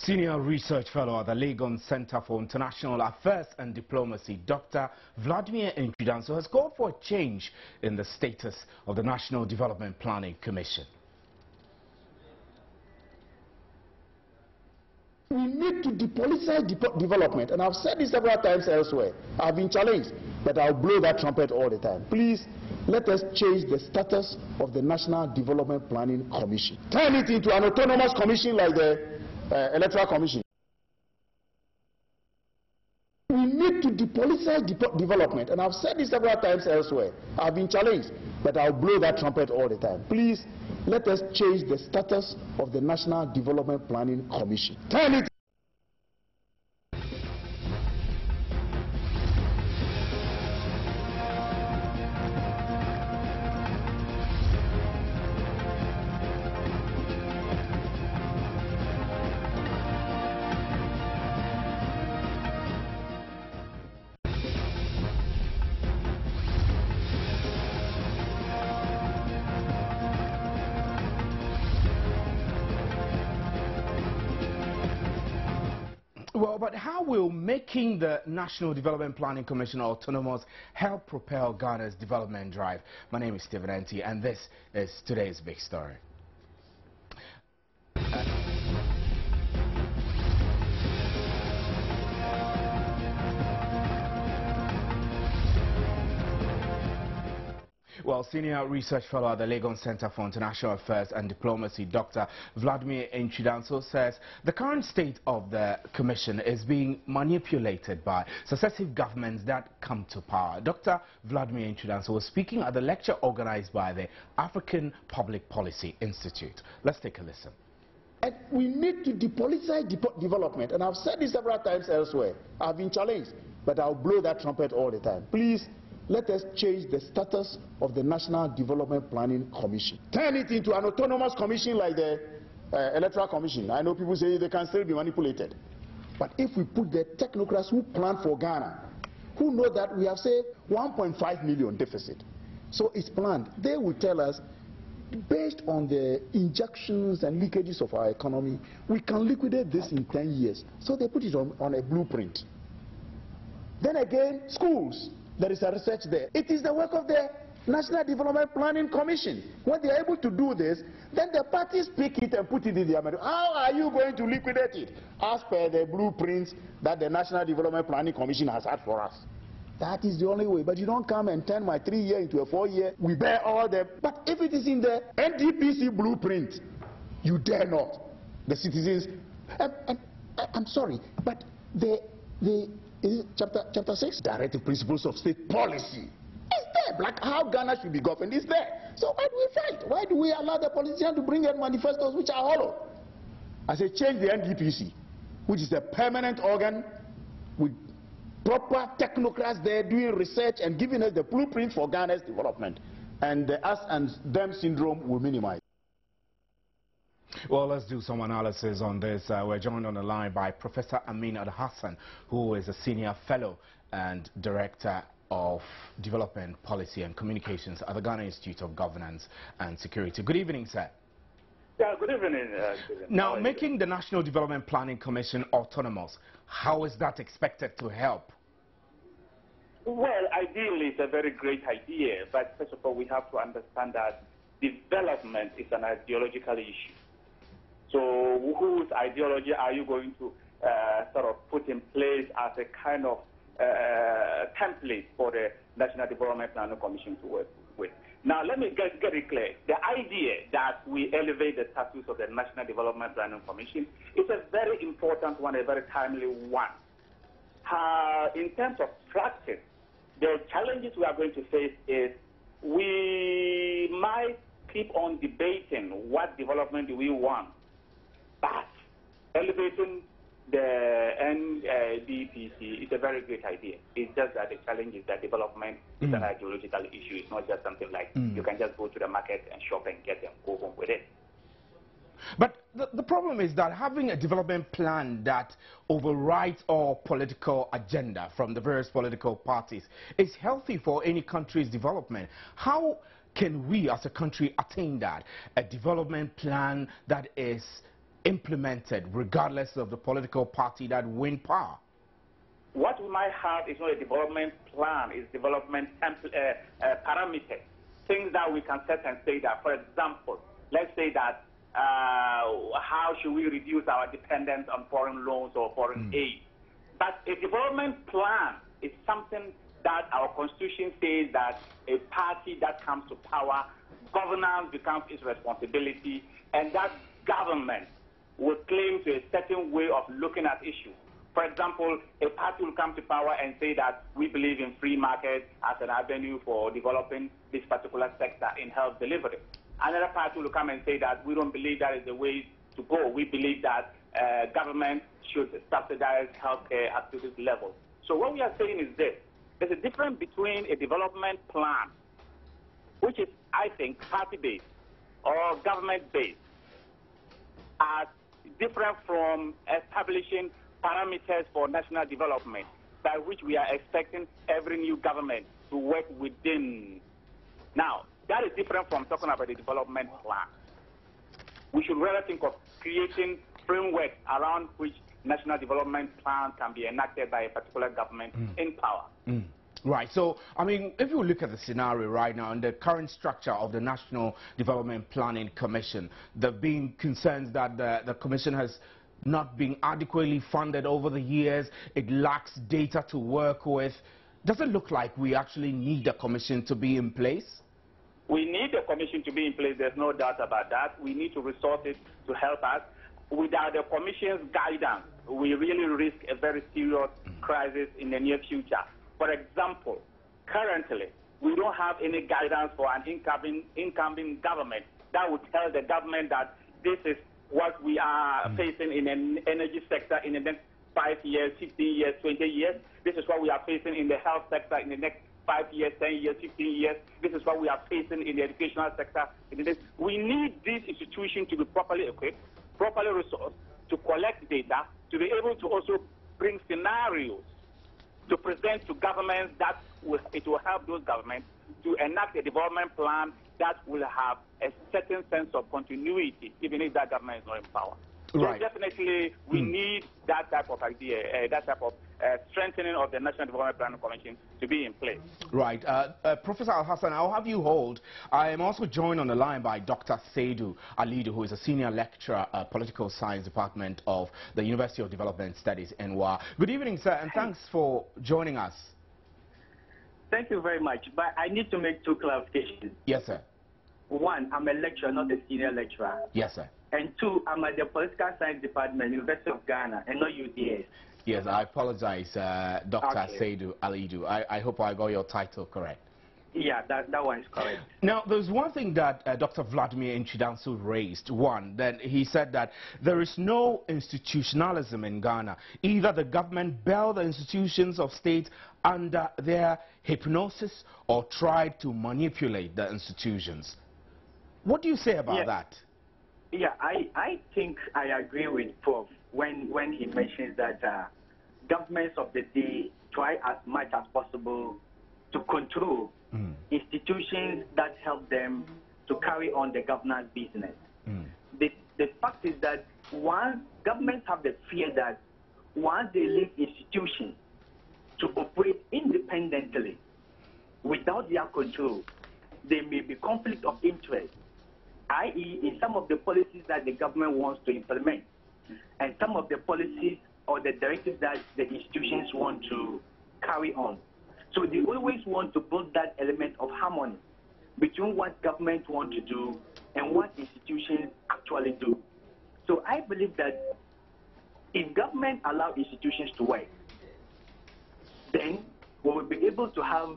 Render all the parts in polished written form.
Senior Research Fellow at the Legon Center for International Affairs and Diplomacy, Dr. Vladimir Nkudanso, has called for a change in the status of the National Development Planning Commission. We need to depoliticize development, and I've said this several times elsewhere. I've been challenged, but I'll blow that trumpet all the time. Please, let us change the status of the National Development Planning Commission. Turn it into an autonomous commission like the Electoral Commission. We need to depoliticize development, and I've said this several times elsewhere. I've been challenged, but I'll blow that trumpet all the time. Please, let us change the status of the National Development Planning Commission. Turn it. Well, but how will making the National Development Planning Commission autonomous help propel Ghana's development drive? My name is Stephen Enti, and this is today's big story. Well, Senior Research Fellow at the Legon Center for International Affairs and Diplomacy, Dr. Vladimir Nkudanso, says the current state of the Commission is being manipulated by successive governments that come to power. Dr. Vladimir Nkudanso was speaking at the lecture organized by the African Public Policy Institute. Let's take a listen. And we need to depoliticize development, and I've said this several times elsewhere. I've been challenged, but I'll blow that trumpet all the time. Please, let us change the status of the National Development Planning Commission. Turn it into an autonomous commission like the Electoral Commission. I know people say they can still be manipulated. But if we put the technocrats who plan for Ghana, who know that we have, say, 1.5 million deficit, so it's planned, they will tell us, based on the injections and leakages of our economy, we can liquidate this in 10 years. So they put it on a blueprint. Then again, schools. There is a research there. It is the work of the National Development Planning Commission. When they are able to do this, then the parties pick it and put it in the American. How are you going to liquidate it? As per the blueprints that the National Development Planning Commission has had for us. That is the only way. But you don't come and turn my 3-year into a 4-year. We bear all the... But if it is in the NDPC blueprint, you dare not. The citizens... I'm sorry, but Chapter 6, Directive Principles of State Policy. It's there. Like how Ghana should be governed is there. So why do we fight? Why do we allow the politicians to bring in manifestos which are hollow? I say change the NDPC, which is a permanent organ with proper technocrats there doing research and giving us the blueprint for Ghana's development. And the us and them syndrome will minimize. Well, let's do some analysis on this. We're joined on the line by Professor Amin Al-Hassan, who is a Senior Fellow and Director of Development Policy and Communications at the Ghana Institute of Governance and Security. Good evening, sir. Yeah, good evening. Now, making the National Development Planning Commission autonomous, how is that expected to help? Well, ideally, it's a very great idea, but first of all, we have to understand that development is an ideological issue. So whose ideology are you going to sort of put in place as a kind of template for the National Development Planning Commission to work with? Now, let me get it clear. The idea that we elevate the status of the National Development Planning Commission is a very important one, a very timely one. In terms of practice, the challenges we are going to face is we might keep on debating what development do we want. But elevating the NDPC is a very great idea. It's just that the challenge is that development is an ideological issue. It's not just something like you can just go to the market and shop and get them, go home with it. But the problem is that having a development plan that overrides all political agenda from the various political parties is healthy for any country's development. How can we as a country attain that? A development plan that is implemented regardless of the political party that win power? What we might have is not a development plan, it's development parameters, things that we can set and say that, for example, let's say that how should we reduce our dependence on foreign loans or foreign aid? But a development plan is something that our constitution says that a party that comes to power, governance becomes its responsibility, and that government will claim to a certain way of looking at issues. For example, a party will come to power and say that we believe in free market as an avenue for developing this particular sector in health delivery. Another party will come and say that we don't believe that is the way to go. We believe that government should subsidize healthcare at this level. So what we are saying is this. There's a difference between a development plan, which is, I think, party-based or government-based, as different from establishing parameters for national development, by which we are expecting every new government to work within. Now, that is different from talking about the development plan. We should rather think of creating framework around which national development plan can be enacted by a particular government in power. Right. So, I mean, if you look at the scenario right now and the current structure of the National Development Planning Commission, there have been concerns that the commission has not been adequately funded over the years. It lacks data to work with. Does it look like we actually need a commission to be in place? We need a commission to be in place. There's no doubt about that. We need to resource it to help us. Without the commission's guidance, we really risk a very serious crisis in the near future. For example, currently, we don't have any guidance for an incoming government that would tell the government that this is what we are facing in an energy sector in the next 5 years, 15 years, 20 years. This is what we are facing in the health sector in the next 5 years, 10 years, 15 years. This is what we are facing in the educational sector. We need this institution to be properly equipped, properly resourced, to collect data, to be able to also bring scenarios to present to governments that it will help those governments to enact a development plan that will have a certain sense of continuity, even if that government is not in power. Right. So definitely, we need that type of idea, that type of strengthening of the National Development Planning Commission to be in place. Right. Professor Al-Hassan, I'll have you hold. I am also joined on the line by Dr. Saidu Alidu, who is a senior lecturer, Political Science Department of the University of Development Studies, NWA. Good evening, sir, and thanks for joining us. Thank you very much, but I need to make 2 clarifications. Yes, sir. 1, I'm a lecturer, not a senior lecturer. Yes, sir. And 2, I'm at the Political Science Department, University of Ghana, and not UDS. Yes, I apologize, Dr. Saidu Alidu. I hope I got your title correct. Yeah, that one is correct. Now, there's one thing that Dr. Vladimir Nchidanso raised. One, then he said that there is no institutionalism in Ghana. Either the government bail the institutions of state under their hypnosis or try to manipulate the institutions. What do you say about that? Yeah, I think I agree with Prof when he mentions that governments of the day try as much as possible to control institutions that help them to carry on the governance business. The fact is that once governments have the fear that once they leave institutions to operate independently without their control, there may be conflict of interest, i.e. in some of the policies that the government wants to implement and some of the policies or the directives that the institutions want to carry on. So they always want to build that element of harmony between what government want to do and what institutions actually do. So I believe that if government allow institutions to work, then we will be able to have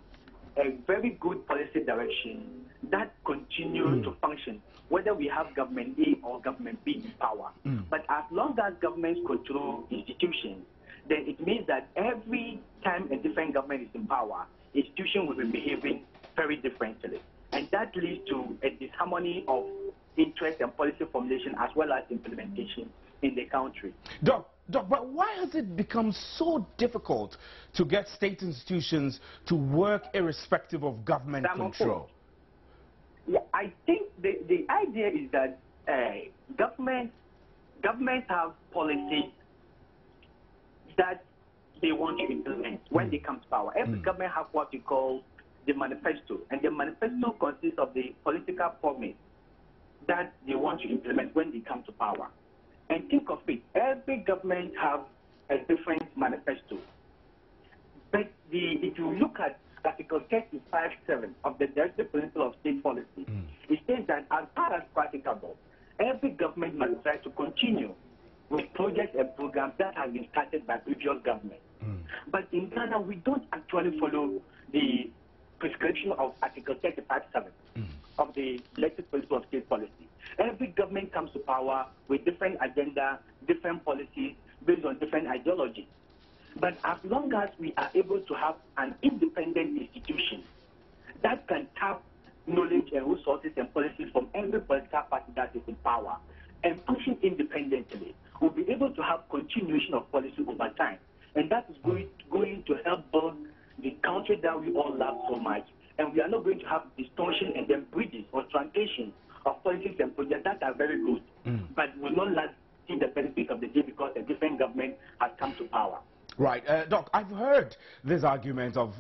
a very good policy direction that continues to function, whether we have government A or government B in power. But as long as governments control institutions, then it means that every time a different government is in power, institutions will be behaving very differently. And that leads to a disharmony of interest and policy formulation as well as implementation in the country. Doc, but why has it become so difficult to get state institutions to work irrespective of government control? Yeah, I think the idea is that government governments have policies that they want to implement when they come to power. Every government has what you call the manifesto, and the manifesto consists of the political promise that they want to implement when they come to power. And think of it, every government has a different manifesto. But if you look at Article 35.7 of the Directive Principle of State Policy, it says that as far as practicable, every government must try to continue with projects and programs that have been started by previous governments. But in Ghana, we don't actually follow the prescription of Article 35.7 of the Directive Principle of State Policy. Every government comes to power with different agenda, different policies, based on different ideologies. But as long as we are able to have an independent institution that can tap knowledge and resources and policies from every political party that is in power and pushing independently, we'll be able to have continuation of policy over time. And that is going to help build the country that we all love so much. And we are not going to have distortion and then bridges or truncation of policies and projects that are very good, but will not see the benefit of the day because a different government has come to power. Right. Doc, I've heard this argument of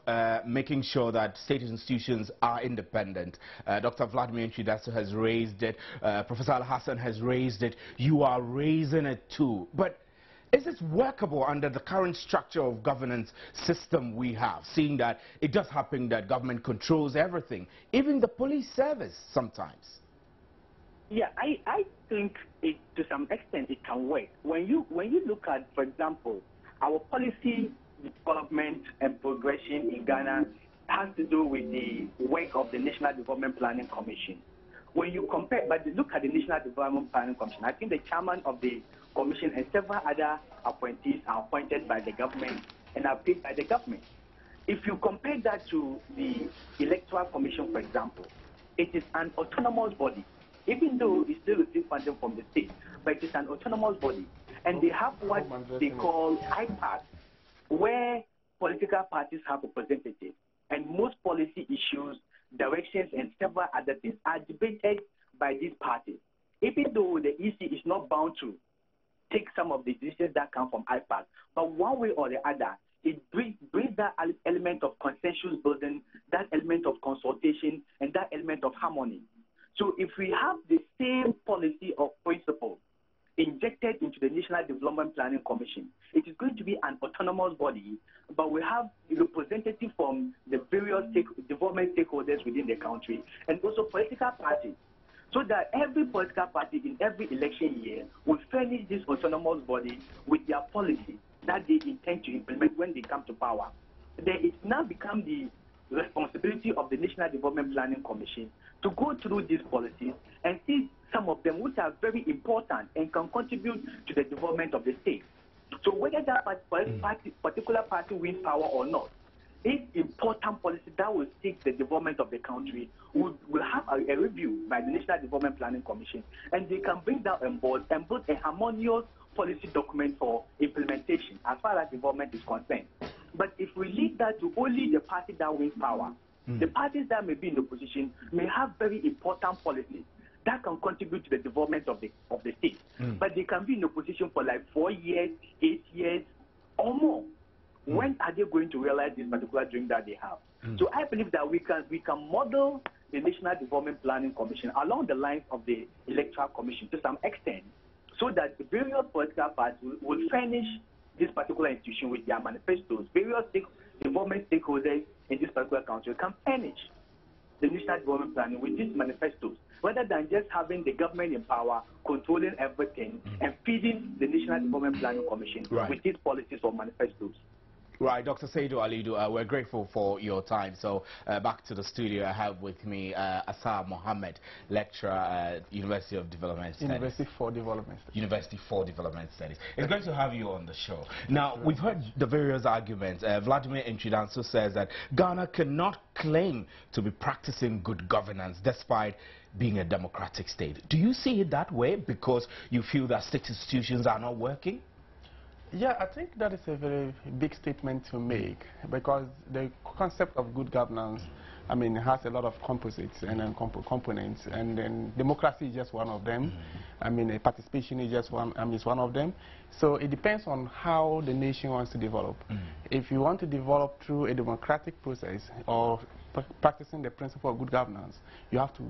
making sure that state institutions are independent. Dr. Vladimir Nchidaso has raised it. Professor Al-Hassan has raised it. You are raising it too. But is it workable under the current structure of governance system we have, seeing that it does happen that government controls everything, even the police service sometimes? Yeah, I think to some extent it can work. When you look at, for example, our policy development and progression in Ghana has to do with the work of the National Development Planning Commission. When you compare, but look at the National Development Planning Commission, I think the chairman of the commission and several other appointees are appointed by the government and are paid by the government. If you compare that to the Electoral Commission, for example, it is an autonomous body, even though it still receives funding from the state, but it is an autonomous body. And they have what they call IPAC, where political parties have representatives. And most policy issues, directions, and several other things are debated by these parties. Even though the EC is not bound to take some of the decisions that come from IPAC, but one way or the other, it brings that element of consensus building, that element of consultation, and that element of harmony. So if we have the same policy or principle injected into the National Development Planning Commission, it is going to be an autonomous body, but we have representatives from the various development stakeholders within the country and also political parties, so that every political party in every election year will furnish this autonomous body with their policy that they intend to implement when they come to power. Then it now becomes the responsibility of the National Development Planning Commission to go through these policies and see some of them which are very important and can contribute to the development of the state. So whether that particular party wins power or not, this important policy that will seek the development of the country will have a review by the National Development Planning Commission, and they can bring that on board and build a harmonious policy document for implementation as far as development is concerned. But if we leave that to only the party that wins power, the parties that may be in opposition may have very important policies that can contribute to the development of the state. But they can be in opposition for like 4 years, 8 years, or more. When are they going to realize this particular dream that they have? So I believe that we can model the National Development Planning Commission along the lines of the Electoral Commission to some extent, so that the various political parties will furnish this particular institution with their manifestos. Various development stakeholders in this particular country can furnish the National Development Planning with these manifestos, rather than just having the government in power controlling everything and feeding the National Development Planning Commission with these policies or manifestos. Right, Dr. Seydou Alidu, we're grateful for your time. So back to the studio, I have with me Asar Mohammed, lecturer at University of Development Studies. University for Development Studies. University for Development Studies. It's great to have you on the show. Now, we've heard the various arguments. Vladimir Nchidaso says that Ghana cannot claim to be practicing good governance despite being a democratic state. Do you see it that way because you feel that state institutions are not working? Yeah, I think that is a very big statement to make, because the concept of good governance I mean, it has a lot of composites and then components, and then democracy is just one of them. I mean, participation is just one. Is one of them. So it depends on how the nation wants to develop. If you want to develop through a democratic process or practicing the principle of good governance, you have to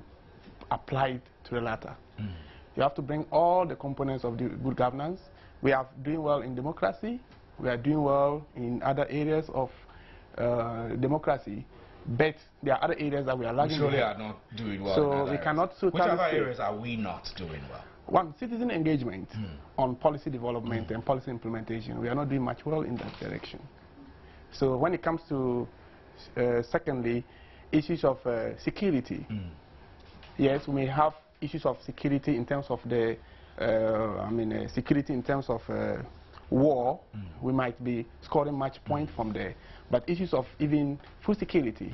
apply it to the latter. You have to bring all the components of the good governance. We are doing well in democracy. We are doing well in other areas of democracy. But there are other areas that we are lagging. We surely are not doing well. So we cannot totally Which other say. areas are we not doing well? One, citizen engagement on policy development and policy implementation. We are not doing much well in that direction. So when it comes to, secondly, issues of security, yes, we may have issues of security in terms of the, security in terms of war. We might be scoring much point from there. But issues of even food security,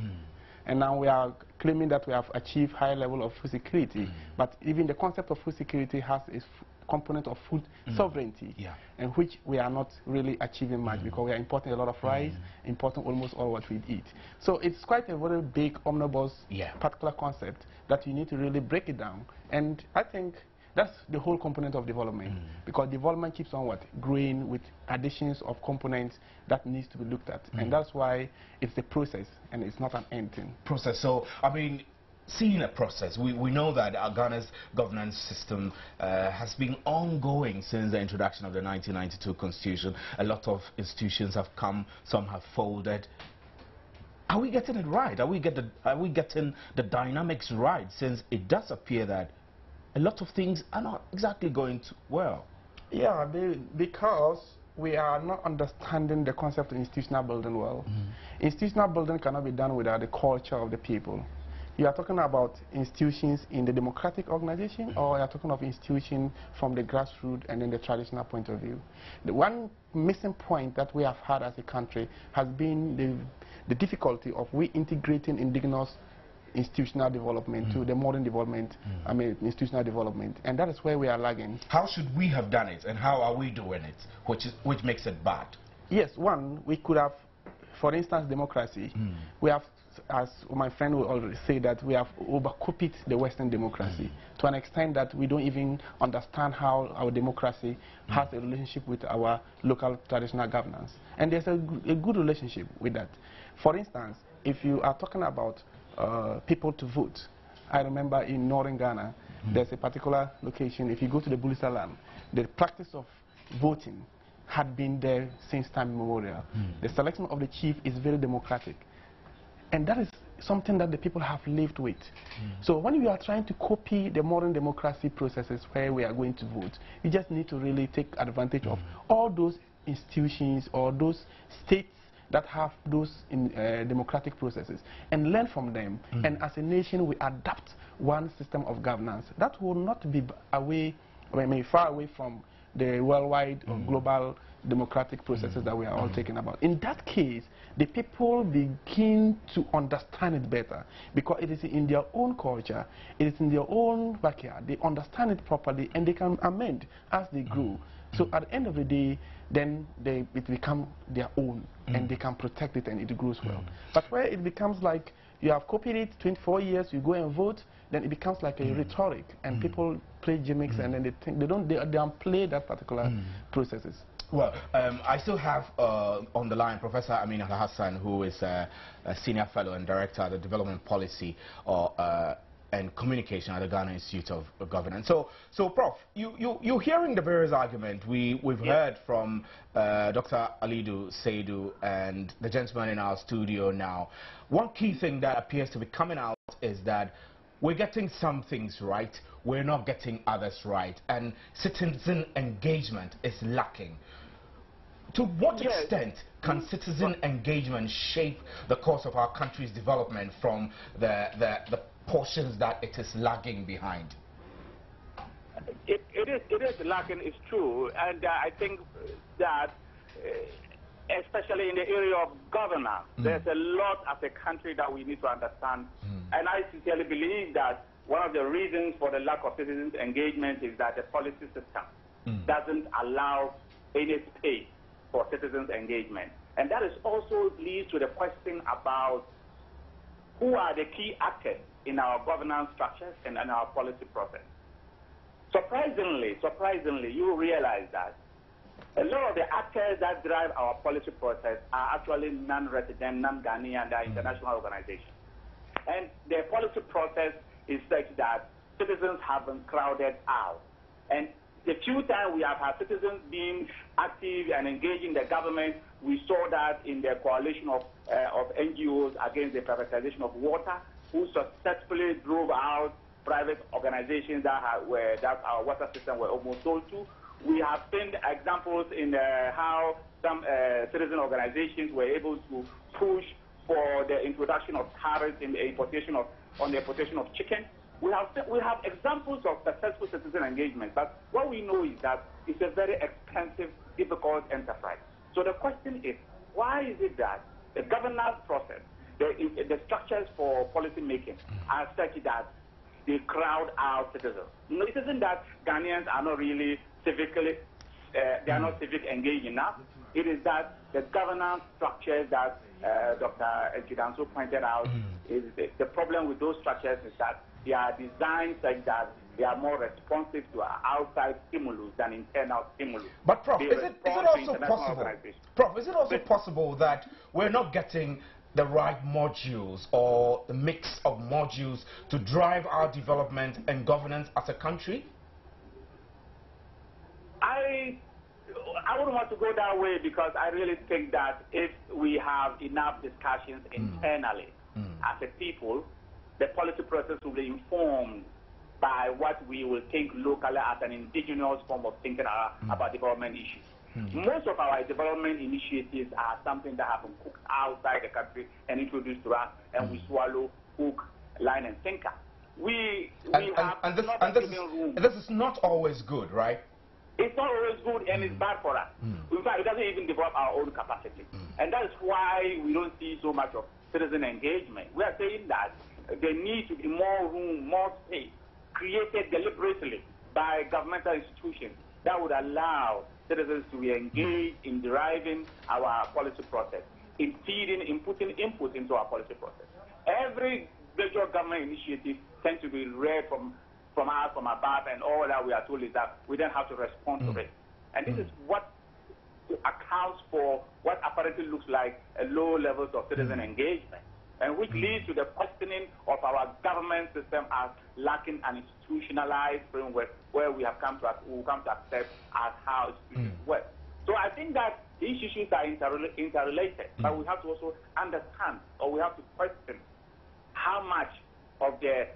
and now we are claiming that we have achieved high level of food security, but even the concept of food security has a component of food sovereignty, in which we are not really achieving much because we are importing a lot of rice, importing almost all what we eat. So it's quite a very big, omnibus, particular concept that you need to really break it down. And I think that's the whole component of development, because development keeps on growing with additions of components that needs to be looked at. And that's why it's a process and it's not an end thing. Process. So, I mean, seeing a process, we know that Ghana's governance system has been ongoing since the introduction of the 1992 Constitution. A lot of institutions have come, some have folded. Are we getting it right? Are we getting the dynamics right, since it does appear that a lot of things are not exactly going well? Yeah, because we are not understanding the concept of institutional building well. Institutional building cannot be done without the culture of the people. You are talking about institutions in the democratic organization, or you are talking of institutions from the grassroots and in the traditional point of view. The one missing point that we have had as a country has been the difficulty of reintegrating indigenous institutional development to the modern development, institutional development, and that is where we are lagging. How should we have done it, and how are we doing it, which makes it bad? Yes, one, we could have, for instance, democracy. We have, as my friend will already say, that we have overcopied the Western democracy to an extent that we don't even understand how our democracy has a relationship with our local traditional governance. And there's a good relationship with that. For instance, if you are talking about people to vote, I remember in northern Ghana, there's a particular location. If you go to the Bulisa land, the practice of voting had been there since time immemorial. The selection of the chief is very democratic. And that is something that the people have lived with. So when you are trying to copy the modern democracy processes where we are going to vote, you just need to really take advantage of all those institutions or those states that have those democratic processes and learn from them. And as a nation, we adapt one system of governance that will not be far away from the worldwide or global democratic processes that we are all talking about. In that case, the people begin to understand it better because it is in their own culture, it is in their own backyard. They understand it properly and they can amend as they grow. So at the end of the day, then it becomes their own and they can protect it and it grows well. But where it becomes like you have copied it 24 years, you go and vote, then it becomes like a rhetoric and people play gimmicks and then they think they don't play that particular processes. Well, I still have on the line Professor Emmanuel Hassan, who is a Senior Fellow and Director at the Development Policy and Communication at the Ghana Institute of Governance. So Prof, you're hearing the various arguments we've heard from Dr. Alidu Seidu and the gentleman in our studio now. One key thing that appears to be coming out is that we're getting some things right, we're not getting others right, and citizen engagement is lacking. To what extent can citizen engagement shape the course of our country's development from the portions that it is lagging behind? It is lacking, it's true, and I think that especially in the area of governance, there's a lot as a country that we need to understand. And I sincerely believe that one of the reasons for the lack of citizens' engagement is that the policy system doesn't allow any space for citizens' engagement. And that is also leads to the question about who are the key actors in our governance structures and in our policy process. Surprisingly, you realize that a lot of the actors that drive our policy process are actually non-resident, non-Ghanaian, they are international organizations. And their policy process is such that citizens have been crowded out. And the few times we have had citizens being active and engaging the government, we saw that in the coalition of NGOs against the privatization of water, who successfully drove out private organizations that our water system were almost sold to. We have seen examples in how some citizen organizations were able to push for the introduction of tariffs in the importation of chicken. We have examples of successful citizen engagement, but what we know is that it's a very expensive, difficult enterprise. So the question is, why is it that the governance process, the structures for policy making are such that they crowd out citizens? It isn't that Ghanaians are not really civically, they are not civic engaged enough. It is that the governance structures that Dr. Nchidanso pointed out, is the problem with those structures is that they are designed such that they are more responsive to outside stimulus than internal stimulus. But Prof, is it also possible? Prof, is it also possible that we're not getting the right modules or the mix of modules to drive our development and governance as a country? I wouldn't want to go that way, because I really think that if we have enough discussions internally as a people, the policy process will be informed by what we will think locally as an indigenous form of thinking about development issues. Most of our development initiatives are something that have been cooked outside the country and introduced to us, and we swallow hook, line, and sinker. This is not always good, right? It's not always good, and it's bad for us. In fact, it doesn't even develop our own capacity. And that's why we don't see so much of citizen engagement. We are saying that there needs to be more room, more space created deliberately by governmental institutions that would allow citizens to be engaged in deriving our policy process, in putting input into our policy process. Every major government initiative tends to be read from us, from above, and all that we are told is that we don't have to respond to it. And this is what accounts for what apparently looks like a low levels of citizen engagement, and which leads to the questioning of our government system as lacking an institutionalized framework where we have come to accept as how institutions work. So I think that these issues are interrelated, but we have to also understand, or we have to question how much of the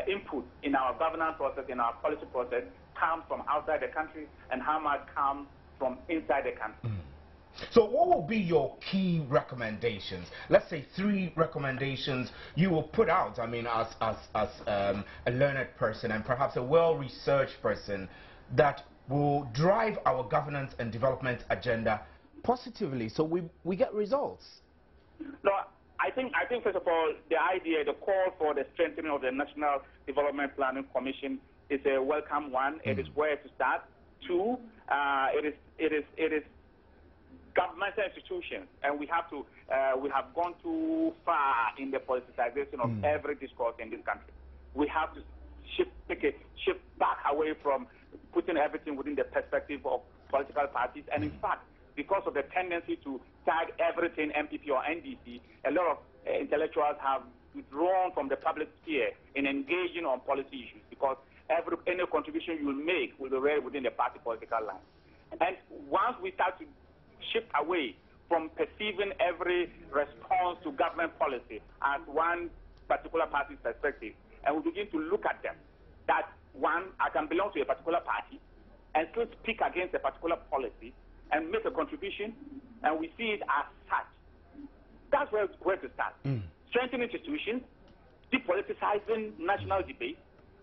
input in our governance process, in our policy process, comes from outside the country and how much comes from inside the country. So what will be your key recommendations? Let's say 3 recommendations you will put out, I mean, as a learned person and perhaps a well-researched person that will drive our governance and development agenda positively so we get results. No, I think first of all, the call for the strengthening of the National Development Planning Commission is a welcome one. It is where to start. 2, it is governmental institutions, and we have gone too far in the politicization of every discourse in this country. We have to take a shift back away from putting everything within the perspective of political parties, and in fact, because of the tendency to tag everything MPP or NDC, a lot of intellectuals have withdrawn from the public sphere in engaging on policy issues, because any contribution you will make will be read within the party political line. And once we start to shift away from perceiving every response to government policy as one particular party's perspective, and we begin to look at them, that one, I can belong to a particular party and still speak against a particular policy and make a contribution, and we see it as such. That's where to start. Strengthening institutions, depoliticizing national debate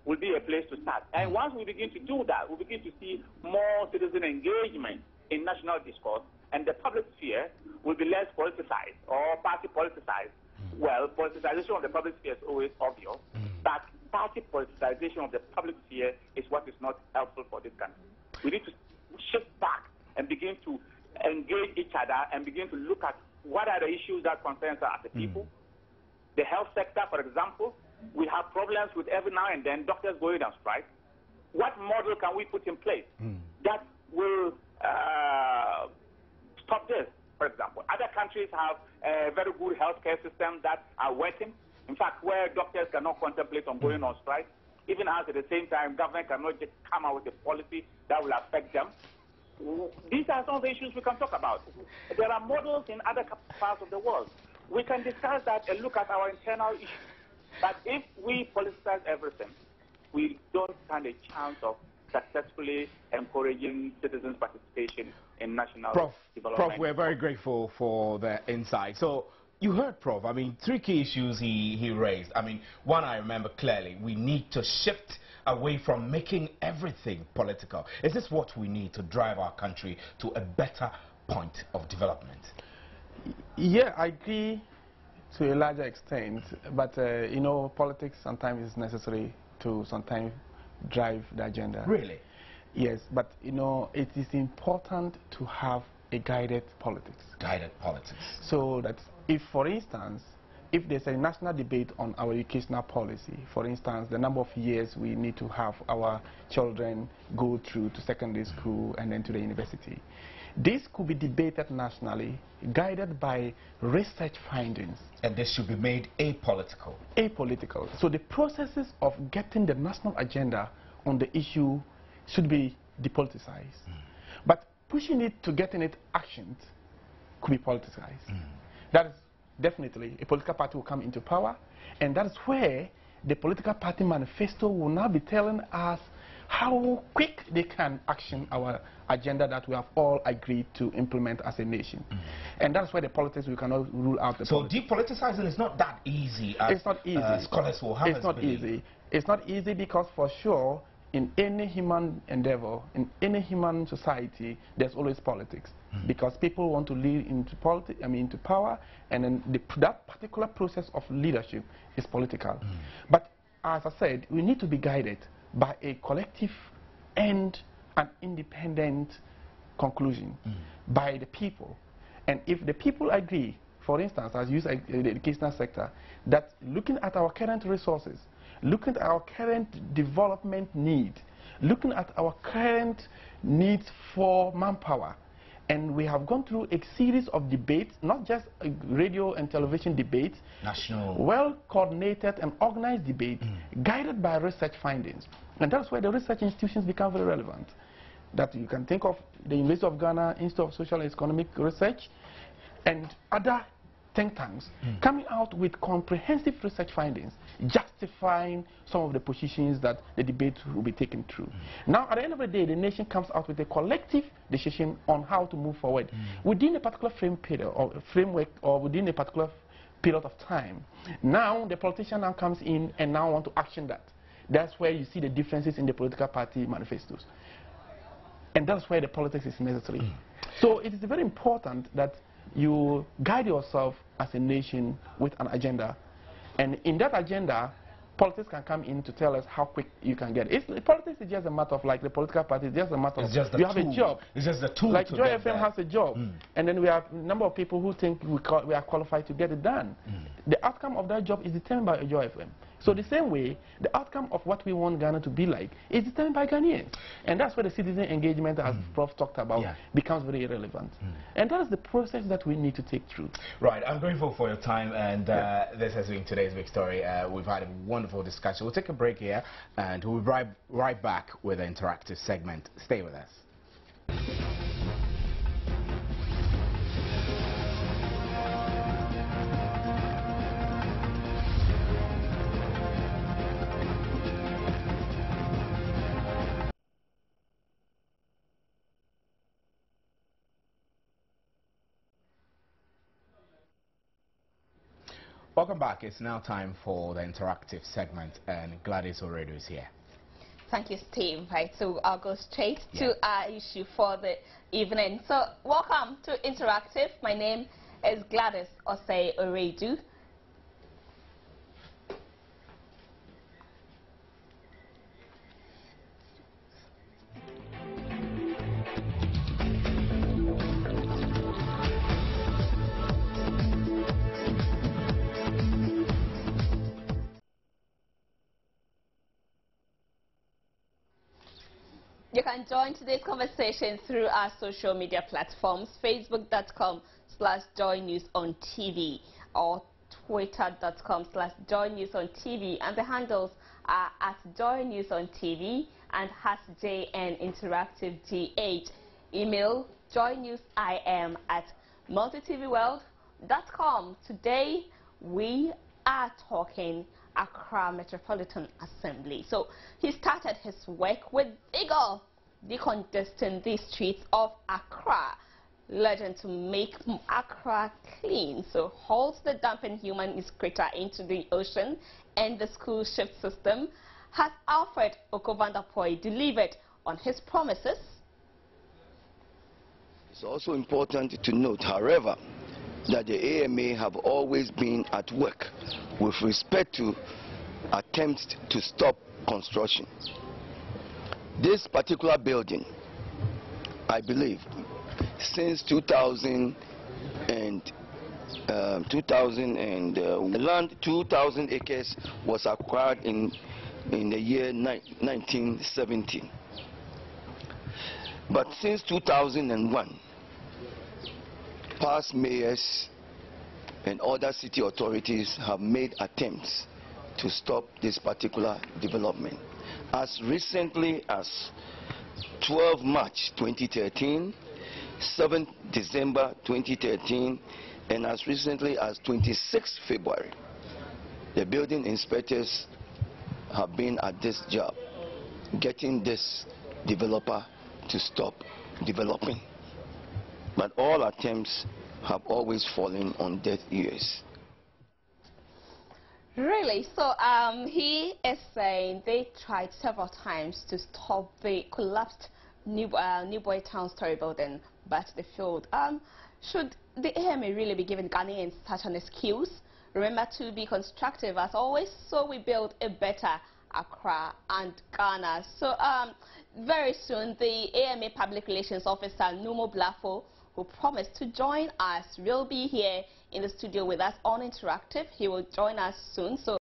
will be a place to start. And once we begin to do that, we begin to see more citizen engagement in national discourse, and the public sphere will be less politicized or party politicized. Well, politicization of the public sphere is always obvious, but party politicization of the public sphere is what is not helpful for this country. We need to shift back and begin to engage each other and begin to look at what are the issues that concern us as a people, The health sector, for example, we have problems with every now and then doctors going on strike. What model can we put in place that will stop this, for example? Other countries have a very good healthcare system that are working. In fact, where doctors cannot contemplate on going on strike, even as at the same time government cannot just come out with a policy that will affect them. These are some of the issues we can talk about. There are models in other parts of the world. We can discuss that and look at our internal issues. But if we politicize everything, we don't stand a chance of successfully encouraging citizens' participation in national development. Prof, we're very grateful for the insight. So you heard, Prof. I mean, 3 key issues he raised. I mean, one I remember clearly. We need to shift away from making everything political. Is this what we need to drive our country to a better point of development? Yeah, I agree to a larger extent, but you know, politics sometimes is necessary to sometimes drive the agenda. Really? Yes, but you know, it is important to have a guided politics. Guided politics. So that if, for instance, if there's a national debate on our educational policy, for instance, the number of years we need to have our children go through to secondary school and then to the university, this could be debated nationally, guided by research findings. And this should be made apolitical. Apolitical. So the processes of getting the national agenda on the issue should be depoliticized. But pushing it to getting it actioned could be politicized. That is definitely a political party will come into power, and that is where the political party manifesto will now be telling us how quick they can action our agenda that we have all agreed to implement as a nation. And that's why the politics, we cannot rule out the politics. So depoliticizing is not that easy as it's not easy. Scholars will have It's not easy. It's not easy because for sure in any human endeavor, in any human society, there's always politics. Because people want to lead into politics, into power, and then that particular process of leadership is political. But as I said, we need to be guided by a collective and an independent conclusion by the people. And if the people agree, for instance, as you say, the educational sector, that looking at our current resources, looking at our current development need, looking at our current needs for manpower, and we have gone through a series of debates, not just radio and television debates, national, well-coordinated and organized debates, guided by research findings. And that's why the research institutions become very relevant. That you can think of the University of Ghana Institute of Social and Economic Research and other think tanks coming out with comprehensive research findings, justifying some of the positions that the debate will be taken through. Now, at the end of the day, the nation comes out with a collective decision on how to move forward within a particular framework or within a particular period of time. Now, the politician now comes in and now want to action that. That's where you see the differences in the political party manifestos. And that's where the politics is necessary. So it is very important that you guide yourself as a nation with an agenda. And in that agenda, politics can come in to tell us how quick you can get. Politics is just a matter of, like the political party, it's just a matter of you have a job. It's just the tool. Like Joy FM has a job. And then we have a number of people who think we are qualified to get it done. The outcome of that job is determined by Joy FM. So the same way, the outcome of what we want Ghana to be like is determined by Ghanaians. And that's where the citizen engagement, as Prof talked about, becomes very relevant. And that is the process that we need to take through. Right, I'm grateful for your time, and this has been today's Big Story. We've had a wonderful discussion. We'll take a break here, and we'll be right back with an interactive segment. Stay with us. Welcome back. It's now time for the interactive segment, and Gladys already is here. Thank you, Steve. Right, so I'll go straight to our issue for the evening. So, welcome to Interactive. My name is Gladys Osei Oredu. You can join today's conversation through our social media platforms, facebook.com/joynewsontv or twitter.com/joynewsontv, and the handles are at joynewsontv and @jninteractivegh. Email joynewsim@multitvworld.com. Today we are talking Accra Metropolitan Assembly. So he started his work with vigor, decongesting the streets of Accra, legend to make Accra clean. So halts the dumping human excreta into the ocean and the school shift system. Has Alfred Okovandapoy delivered on his promises? It's also important to note, however, that the AMA have always been at work with respect to attempts to stop construction. This particular building, I believe, since 2000 acres was acquired in the year 1970. But since 2001, past mayors and other city authorities have made attempts to stop this particular development. As recently as 12 March 2013, 7 December 2013, and as recently as 26 February, the building inspectors have been at this job, getting this developer to stop developing. But all attempts have always fallen on deaf ears. Really? So he is saying they tried several times to stop the collapsed New Boy Town Story building, but they failed. Should the AMA really be giving Ghanaians such an excuse? Remember to be constructive as always, so we build a better Accra and Ghana. So very soon the AMA Public Relations Officer Numo Blafo, who promised to join us, will be here in the studio with us on Interactive. He will join us soon, so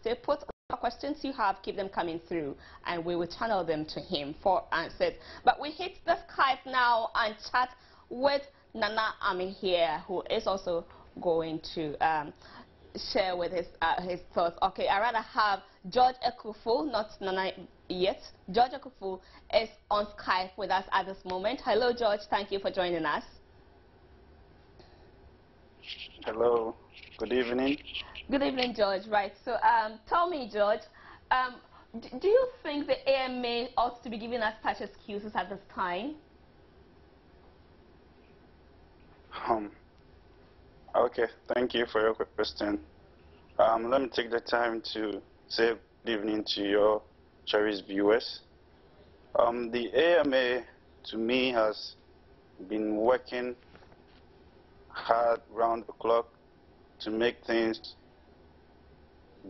stay put. Questions you have, keep them coming through, and we will channel them to him for answers. But we hit the Skype now and chat with Nana Ami here, who is also going to share with his thoughts. Okay, I rather have George Ekufu, not Nana yet. George Ekufu is on Skype with us at this moment. Hello, George. Thank you for joining us. Hello. Good evening. Good evening, George. Right. So, tell me, George, do you think the AMA ought to be giving us such excuses at this time? Okay. Thank you for your question. Let me take the time to say good evening to your cherished viewers. The AMA, to me, has been working hard round the clock to make things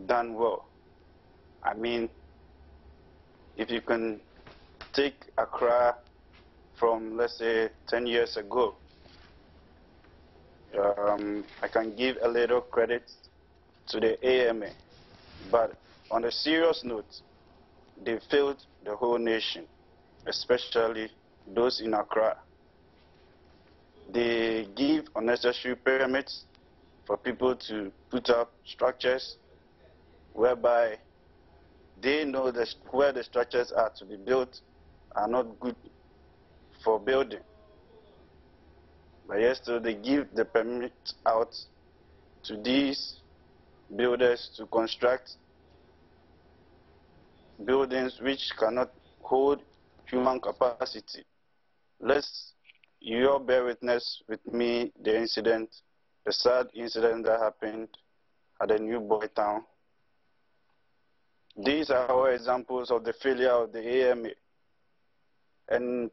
done well. I mean, if you can take Accra from, let's say, 10 years ago, I can give a little credit to the AMA. But on a serious note, they failed the whole nation, especially those in Accra. They give unnecessary permits for people to put up structures whereby they know that where the structures are to be built are not good for building. But yes, so they give the permit out to these builders to construct buildings which cannot hold human capacity. You all bear witness with me the incident, the sad incident that happened at the New Boy Town. These are our examples of the failure of the AMA. And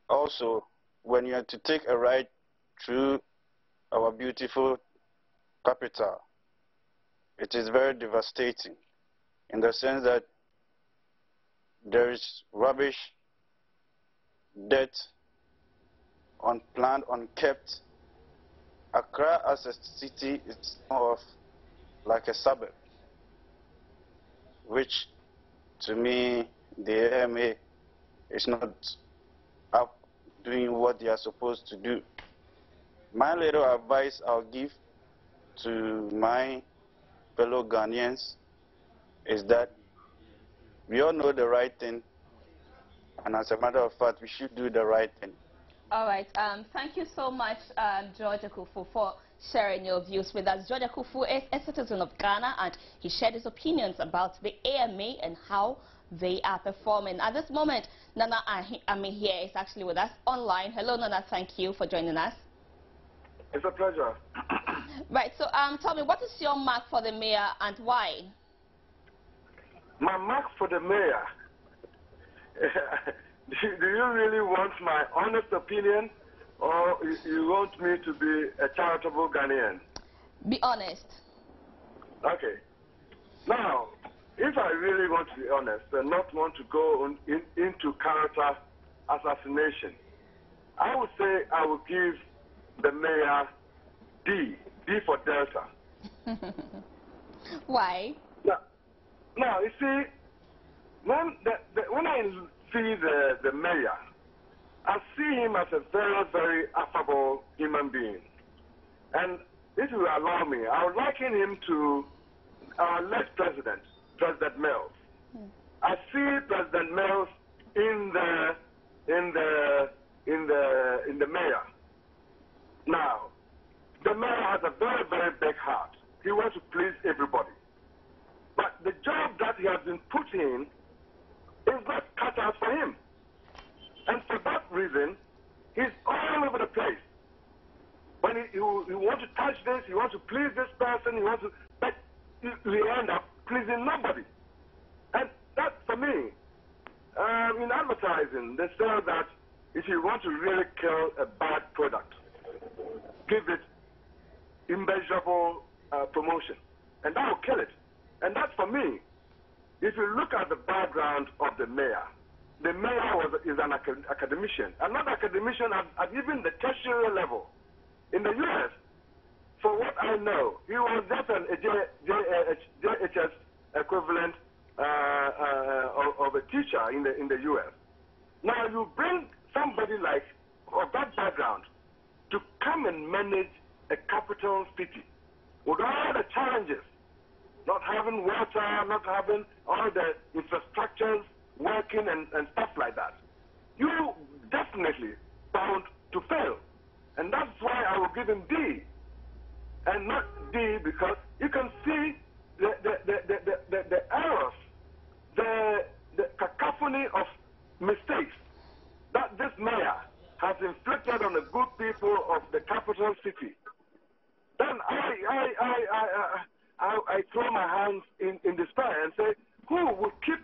also, when you have to take a ride through our beautiful capital, it is very devastating in the sense that there is rubbish, dirt, unplanned, unkept. Accra as a city is more of like a suburb, which to me the AMA is not up doing what they are supposed to do. My little advice I'll give to my fellow Ghanaians is that we all know the right thing, and as a matter of fact, we should do the right thing. All right. Thank you so much, George Akufu, for sharing your views with us. George Akufu is a citizen of Ghana, and he shared his opinions about the AMA and how they are performing. At this moment, Nana Ami here is actually with us online. Hello, Nana. Thank you for joining us. It's a pleasure. Right. So, tell me, what is your mark for the mayor and why? My mark for the mayor. Do you really want my honest opinion, or you want me to be a charitable Ghanaian? Be honest. Okay. Now, if I really want to be honest and not want to go into character assassination, I would say I would give the mayor D for Delta. Why? Now, you see, when I see the mayor, I see him as a very, very affable human being. And if you allow me, I would liken him to our late president, President Mills. I see President Mills in the mayor. Now, the mayor has a very, very big heart. He wants to please everybody. But the job that he has been put in is not cut out for him. And for that reason, he's all over the place. When he wants to touch this, he wants to please this person, but we end up pleasing nobody. And that, for me, in advertising, they say that if you want to really kill a bad product, give it immeasurable promotion, and that will kill it. And that's for me. If you look at the background of the mayor is an academician, and not academician at even the tertiary level. In the U.S., for what I know, he was just a JHS equivalent of a teacher in the U.S. Now you bring somebody like of that background to come and manage a capital city with all the challenges, not having water, not having all the infrastructures working and stuff like that. You definitely bound to fail. And that's why I will give him D. And not D because you can see the errors, the cacophony of mistakes that this mayor has inflicted on the good people of the capital city. Then I throw my hands in despair and say, who will keep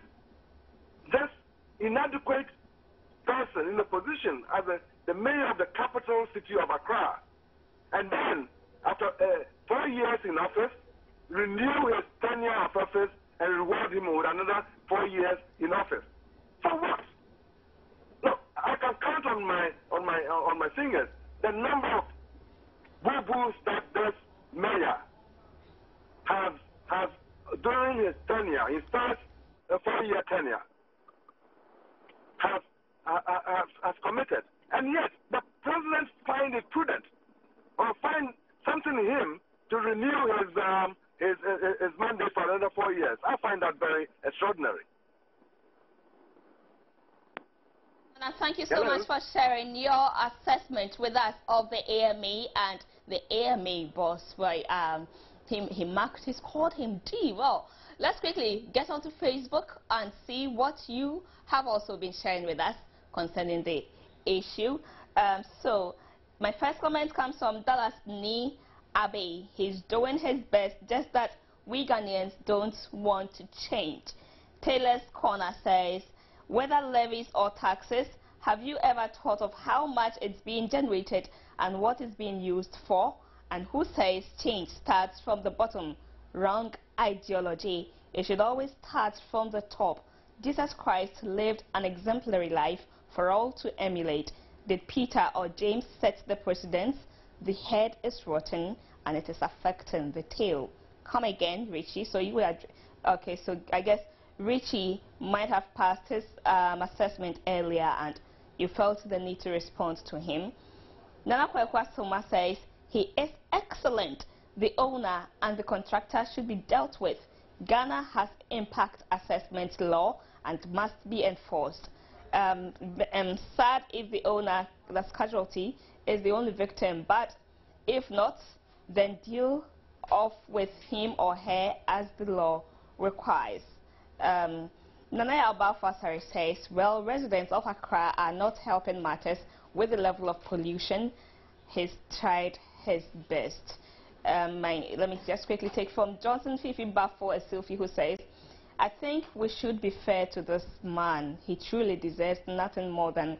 this inadequate person in the position as the mayor of the capital city of Accra? And then, after 4 years in office, renew his tenure of office and reward him with another 4 years in office. For what? Look, I can count on my fingers the number of boo-boos that this mayor has during his tenure, his first 4-year tenure, has committed. And yet, the president find it prudent or find something in him to renew his mandate for another 4 years. I find that very extraordinary. And thank you so much for sharing your assessment with us of the AMA and the AMA boss. Right? He marked, he called him D. Well, let's quickly get onto Facebook and see what you have also been sharing with us concerning the issue. So, my first comment comes from Dallas Ni Abe. He's doing his best, just that we Ghanaians don't want to change. Taylor's Corner says, whether levies or taxes, have you ever thought of how much it's being generated and what it's being used for? And who says change starts from the bottom? Wrong ideology. It should always start from the top. Jesus Christ lived an exemplary life for all to emulate. Did Peter or James set the precedence? The head is rotten and it is affecting the tail. Come again, Richie. So you were okay. So I guess Richie might have passed his assessment earlier and you felt the need to respond to him. Nana Kwekwa says he is excellent. The owner and the contractor should be dealt with. Ghana has impact assessment law and must be enforced. Sad if the owner, that's casualty, is the only victim, but if not, then deal off with him or her as the law requires. Nanaya Albalfasari says, well, residents of Accra are not helping matters with the level of pollution. He's tried his best. Let me just quickly take from Johnson Fifi Bafo a Sylvie who says, I think we should be fair to this man. He truly deserves nothing more than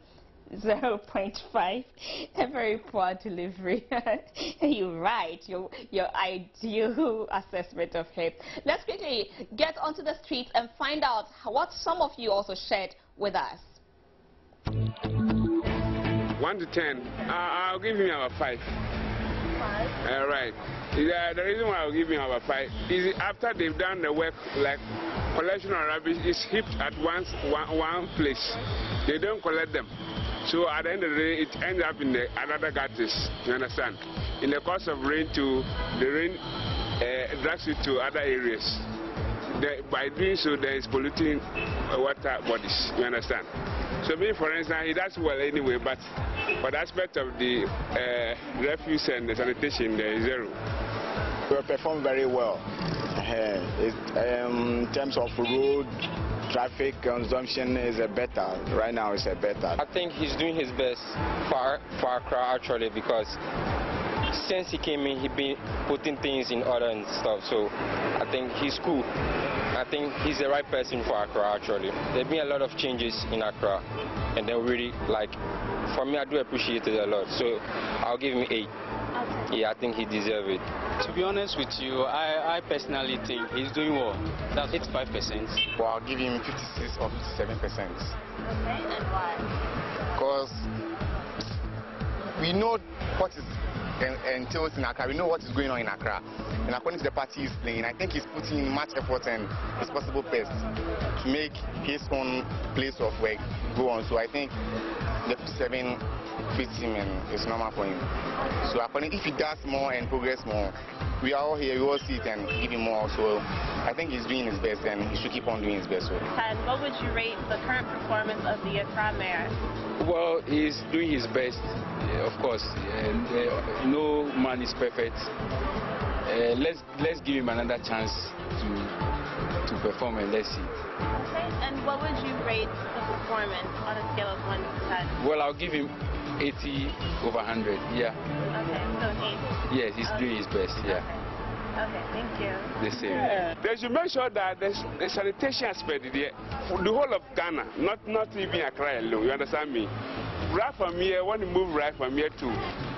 0.5. A very poor delivery. You're right. Your ideal assessment of him. Let's quickly get onto the streets and find out what some of you also shared with us. 1 to 10. I'll give him about 5. 5? Right. The reason why I'll give him about 5 is after they've done the work, like collection of rubbish is heaped at one place. They don't collect them. So at the end of the day, it ends up in the another gutters. You understand? In the course of rain, the rain drags it to other areas. By doing so, there is polluting water bodies. You understand? So me, for instance, he does well anyway, but for the aspect of the refuse and the sanitation, there is 0. We perform very well. In terms of road, traffic consumption is a better. Right now, it's a better. I think he's doing his best for Accra actually, because since he came in, he's been putting things in order and stuff. So I think he's cool. I think he's the right person for Accra actually. There've been a lot of changes in Accra, and they really like. For me, I do appreciate it a lot. So I'll give him 8. Okay. Yeah, I think he deserves it. To be honest with you, I personally think he's doing well. That's 85%. Well, I'll give him 56 or 57%. Okay, and why? Because we know what is entails in Accra. We know what is going on in Accra. And according to the party he's playing, I think he's putting in much effort and his possible best to make his own place of work go on. So I think the 57 fits him and it's normal for him. So according, if he does more and progress more, we are all here, we all see it and give him more. So I think he's doing his best and he should keep on doing his best. So. And what would you rate the current performance of the Accra mayor? Well, he's doing his best, of course. No man is perfect. Let's give him another chance to perform and let's see. Okay, and what would you rate the performance on a scale of 1 to 10? Well, I'll give him 80 over 100, yeah. Okay, so 8? Yes, he's doing his best, yeah. Okay, thank you. The same. Yeah. They should make sure that the sanitation aspect there, the whole of Ghana, not even Accra alone, you understand me? Right from here, when you move right from here to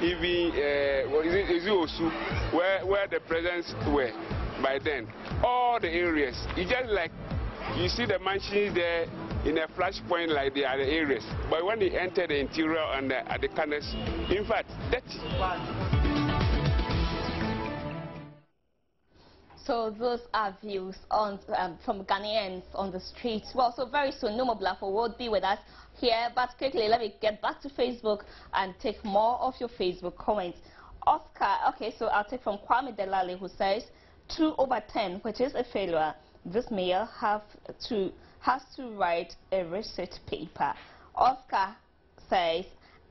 even, is it Osu, where the presidents were by then, all the areas, it's just like, you see the mansions there in a flash point like they are the areas. But when they enter the interior and at the corners, in fact, dirty. So those are views on from Ghanaians on the streets. Well, so very soon, no more Blafo will be with us here. But quickly, let me get back to Facebook and take more of your Facebook comments. Oscar, okay, so I'll take from Kwame Delali, who says 2 over 10, which is a failure. This mayor has to write a receipt paper. Oscar says,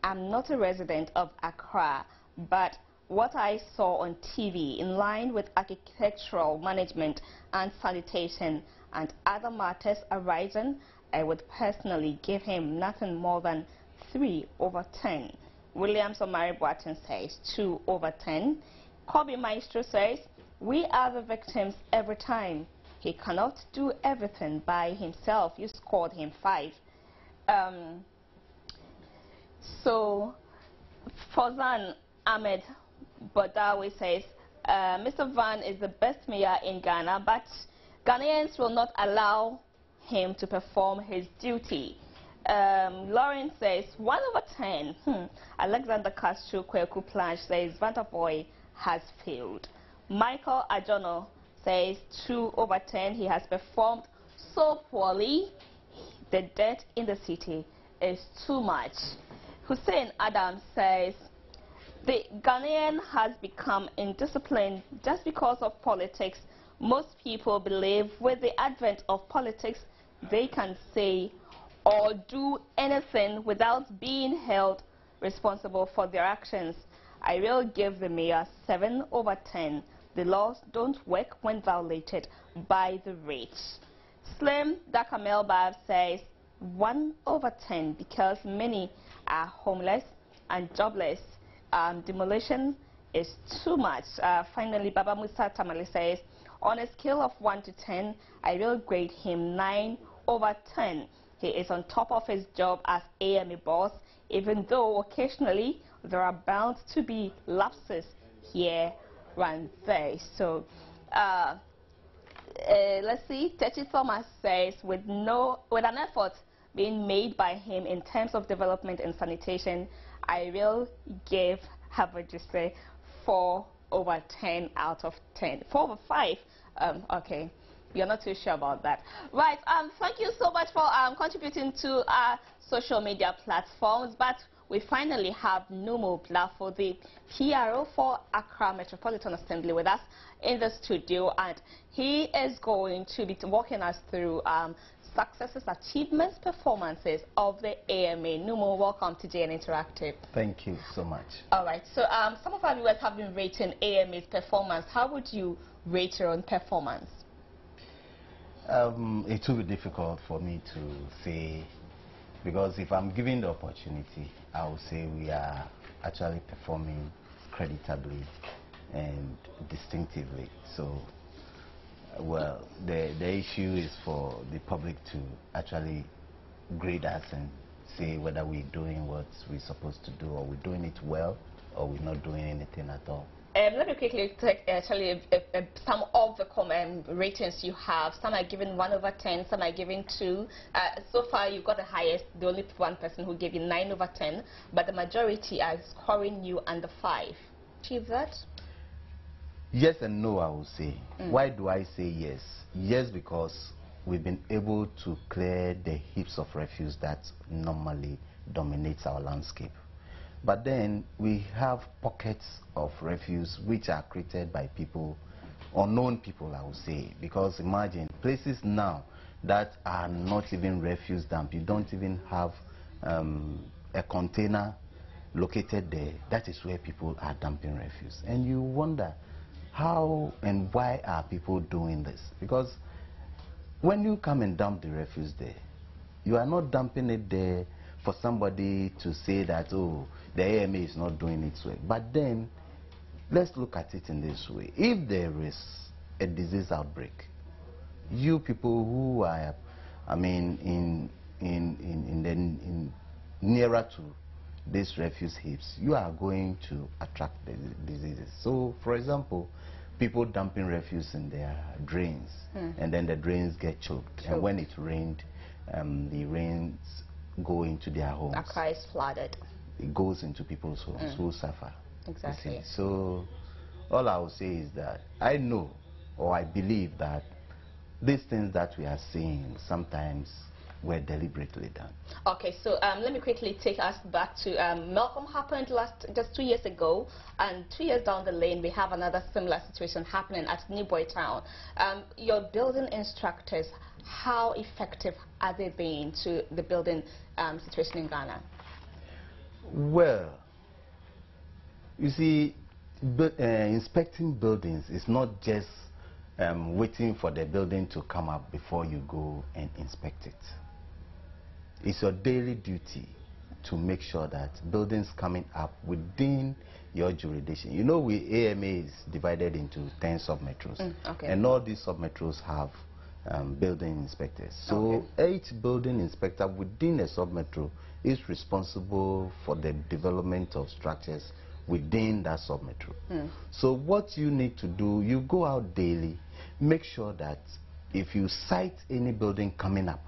I'm not a resident of Accra, but what I saw on TV in line with architectural management and sanitation and other matters arising, I would personally give him nothing more than 3 over 10. Williams Omari Boatin says 2 over 10. Kobe Maestro says, we are the victims every time. He cannot do everything by himself. You scored him 5. So, Fozan Ahmed Bodawi says, Mr. Van is the best mayor in Ghana, but Ghanaians will not allow him to perform his duty. Lauren says, 1 over 10. Alexander Castro Kweku Planche says, Vantaboy has failed. Michael Ajono says 2 over 10. He has performed so poorly, the debt in the city is too much. Hussein Adam says, the Ghanaian has become indisciplined just because of politics. Most people believe with the advent of politics, they can say or do anything without being held responsible for their actions. I will give the mayor 7/10. The laws don't work when violated by the rich. Slim Dakamel Bab says 1/10 because many are homeless and jobless. Demolition is too much. Finally, Baba Musa Tamale says, on a scale of 1 to 10, I will grade him 9/10. He is on top of his job as AMA boss, even though occasionally there are bound to be lapses here and there. So, let's see. Techi Thomas says, with an effort being made by him in terms of development and sanitation, I will give Havajise 4/10 out of 10. 4/5. Okay. You're not too sure about that. Right. Thank you so much for contributing to our social media platforms. But we finally have Numo Blafo, the PRO for Accra Metropolitan Assembly, with us in the studio, and he is going to be walking us through successes, achievements, performances of the AMA. Numo, welcome to JN Interactive. Thank you so much. All right. So some of our viewers have been rating AMA's performance. How would you rate your own performance? It will be difficult for me to say, because if I'm given the opportunity, I will say we are actually performing creditably and distinctively. So, well, the issue is for the public to actually grade us and say whether we're doing what we're supposed to do, or we're doing it well, or we're not doing anything at all. Let me quickly tell you some of the ratings you have. Some are given 1/10, some are given 2. So far, you've got the highest. The only one person who gave you 9/10, but the majority are scoring you under 5. Achieve that? Yes and no, I will say. Why do I say yes? Yes, because we've been able to clear the heaps of refuse that normally dominates our landscape. But then we have pockets of refuse which are created by people, unknown people, I would say. Because imagine places now that are not even refuse dump. You don't even have a container located there. That is where people are dumping refuse. And you wonder how and why are people doing this? Because when you come and dump the refuse there, you are not dumping it there for somebody to say that, oh, the AMA is not doing its way. But then, let's look at it in this way. If there is a disease outbreak, you people who are, I mean, nearer to these refuse heaps, you are going to attract the diseases. So, for example, people dumping refuse in their drains, and then the drains get choked. And when it rained, the rains go into their homes. Accra is flooded. It goes into people's homes who suffer. Exactly. So all I will say is that I know, or I believe that these things that we are seeing sometimes were deliberately done. Okay, so let me quickly take us back to Malcolm happened just 2 years ago, and 2 years down the lane we have another similar situation happening at New Boy Town. Your building instructors, how effective are they being to the building situation in Ghana? Well, you see, inspecting buildings is not just waiting for the building to come up before you go and inspect it. It's your daily duty to make sure that buildings coming up within your jurisdiction. You know, AMA is divided into 10 sub-metros, and all these sub-metros have building inspectors. So each building inspector within a sub-metro is responsible for the development of structures within that sub-metro. So what you need to do, you go out daily, make sure that if you sight any building coming up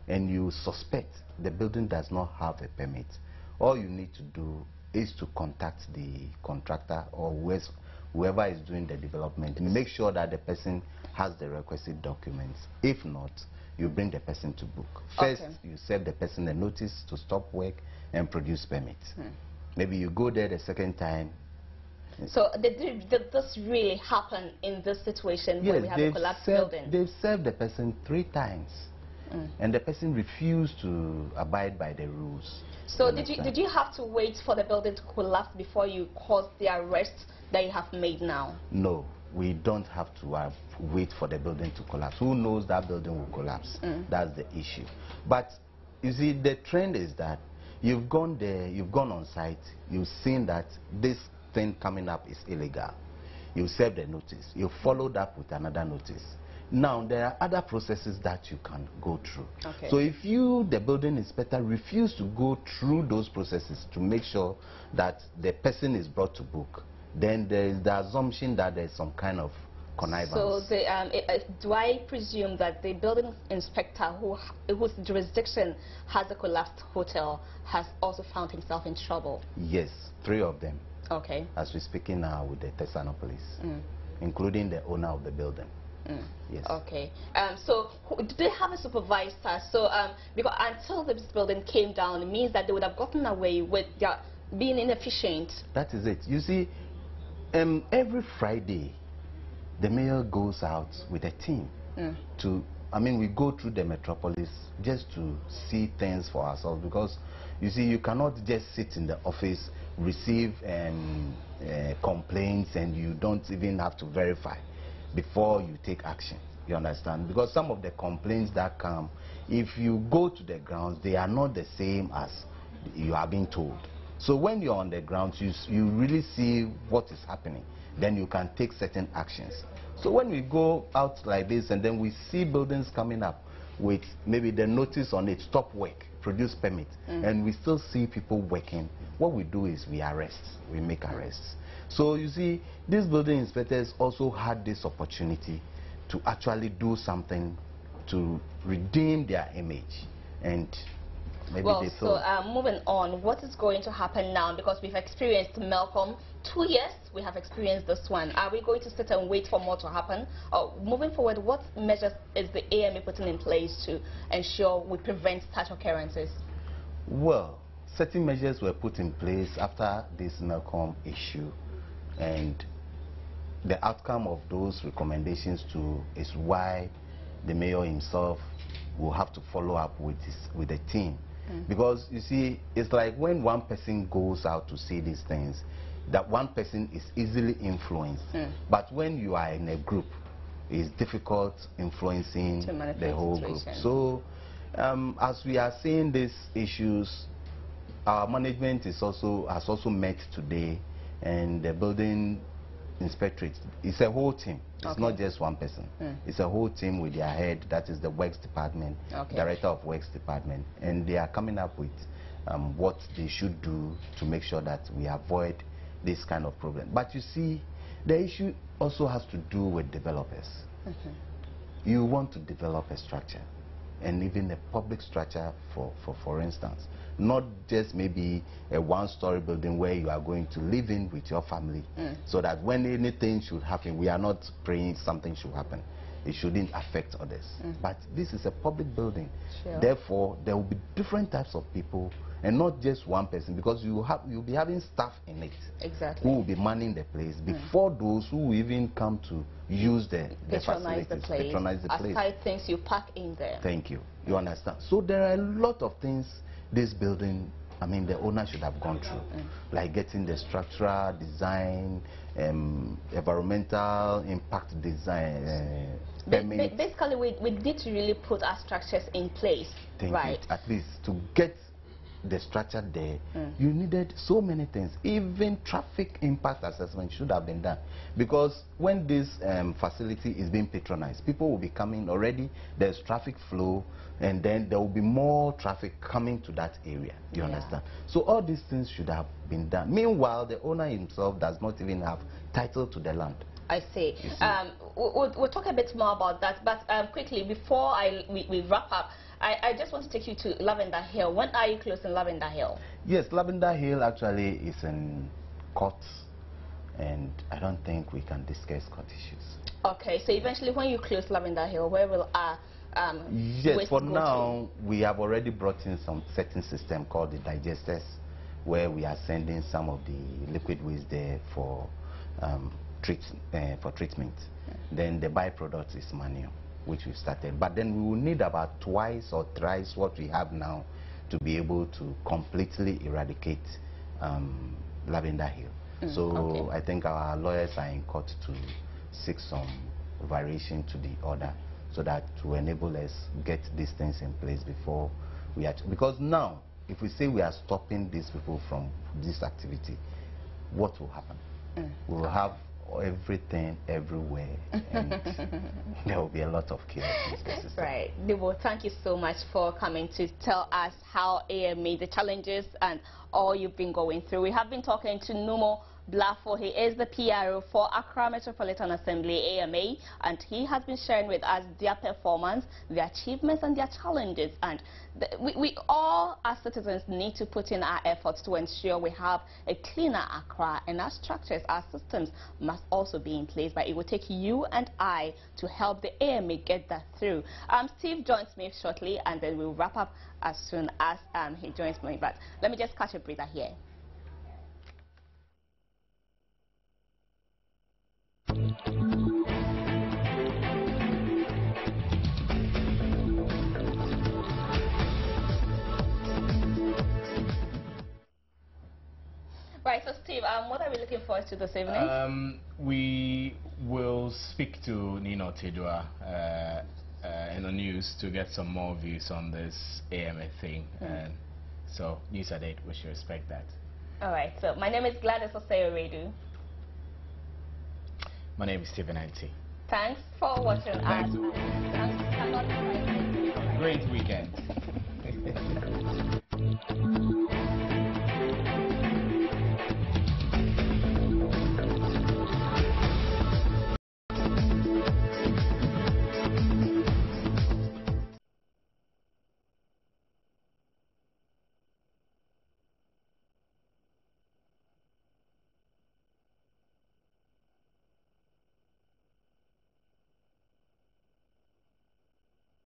and you suspect the building does not have a permit, all you need to do is to contact the contractor or whoever is doing the development and make sure that the person has the requisite documents. If not, you bring the person to book. First, you serve the person a notice to stop work and produce permit. Maybe you go there the second time. So did this really happen in this situation where we have a collapsed building? They've served the person 3 times. And the person refused to abide by the rules. So did you have to wait for the building to collapse before you caused the arrest that you have made now? No, we don't have to wait for the building to collapse. Who knows that building will collapse? That's the issue. But you see, the trend is that you've gone there, you've gone on site, you've seen that this thing coming up is illegal. You served a notice. You followed up with another notice. Now, there are other processes that you can go through. So if you, the building inspector, refuse to go through those processes to make sure that the person is brought to book, then there is the assumption that there's some kind of connivance. So do I presume that the building inspector whose jurisdiction has a collapsed hotel has also found himself in trouble? Yes, 3 of them. As we're speaking now with the Tesano police, including the owner of the building. Yes. So do they have a supervisor? So because until this building came down, it means that they would have gotten away with their being inefficient. That is it. You see, every Friday, the mayor goes out with a team to, we go through the metropolis just to see things for ourselves, because you see, you cannot just sit in the office, receive complaints, and you don't even have to verify before you take action. You understand? Because some of the complaints that come, if you go to the grounds, they are not the same as you are being told. So when you're on the grounds, you really see what is happening. Then you can take certain actions. So when we go out like this and then we see buildings coming up with maybe the notice on it, stop work, produce permit, and we still see people working, what we do is we arrest, we make arrests. So you see, these building inspectors also had this opportunity to actually do something to redeem their image, and maybe they thought. So moving on, what is going to happen now? Because we've experienced Malcolm 2 years, we have experienced this one. Are we going to sit and wait for more to happen? Or moving forward, what measures is the AMA putting in place to ensure we prevent such occurrences? Well, certain measures were put in place after this Malcolm issue, and the outcome of those recommendations too is why the mayor himself will have to follow up with the team. Because you see, it's like when one person goes out to see these things, that one person is easily influenced. But when you are in a group, it's difficult influencing the whole group. So as we are seeing these issues, our management has also met today, and the building inspectorate, it's a whole team. It's not just one person. It's a whole team with their head, that is the works department, director of works department, and they are coming up with what they should do to make sure that we avoid this kind of problem. But you see, the issue also has to do with developers. You want to develop a structure, and even a public structure, for instance, not just maybe a one-story building where you are going to live in with your family, so that when anything should happen, we are not praying something should happen. It shouldn't affect others. But this is a public building. Therefore, there will be different types of people, and not just one person, because you'll be having staff in it who will be manning the place before those who will even come to use the facilities, patronize the place. Aside things you pack in there. Thank you. You understand? So there are a lot of things this building, the owner should have gone through, like getting the structural design, environmental impact design. Basically, we need to really put our structures in place, right? At least to get the structure there, you needed so many things. Even traffic impact assessment should have been done, because when this facility is being patronized, people will be coming already. There's traffic flow, and then there will be more traffic coming to that area. You understand? So all these things should have been done. Meanwhile, the owner himself does not even have title to the land. I see. We'll talk a bit more about that, but quickly, before we wrap up, I just want to take you to Lavender Hill. When are you closing Lavender Hill? Yes, Lavender Hill actually is in court, and I don't think we can discuss court issues. Okay, so eventually when you close Lavender Hill, where will our Yes, for now, we have already brought in some certain system called the digesters, where we are sending some of the liquid waste there for treatment. Then the byproduct is manure, which we've started. But then we will need about twice or thrice what we have now to be able to completely eradicate Lavender Hill. So I think our lawyers are in court to seek some variation to the order so that to enable us get these things in place before we are, because now if we say we are stopping these people from this activity, what will happen? We will have everything everywhere and there will be a lot of chaos in the system. Right. Debo, thank you so much for coming to tell us how AMA, the challenges and all you've been going through. We have been talking to Numo Blafo. He is the PRO for Accra Metropolitan Assembly, AMA, and he has been sharing with us their performance, their achievements and their challenges. And we all as citizens need to put in our efforts to ensure we have a cleaner Accra, and our structures, our systems must also be in place. But it will take you and I to help the AMA get that through. Steve joins me shortly, and then we'll wrap up as soon as he joins me. But let me just catch a breather here. Right, so Steve, what are we looking forward to this evening? We will speak to Nino Tidua in the news to get some more views on this AMA thing. And so, news at 8, we should expect that. All right, so my name is Gladys Oseyo-Redu. My name is Stephen Anti. Thanks for watching us. Great weekend.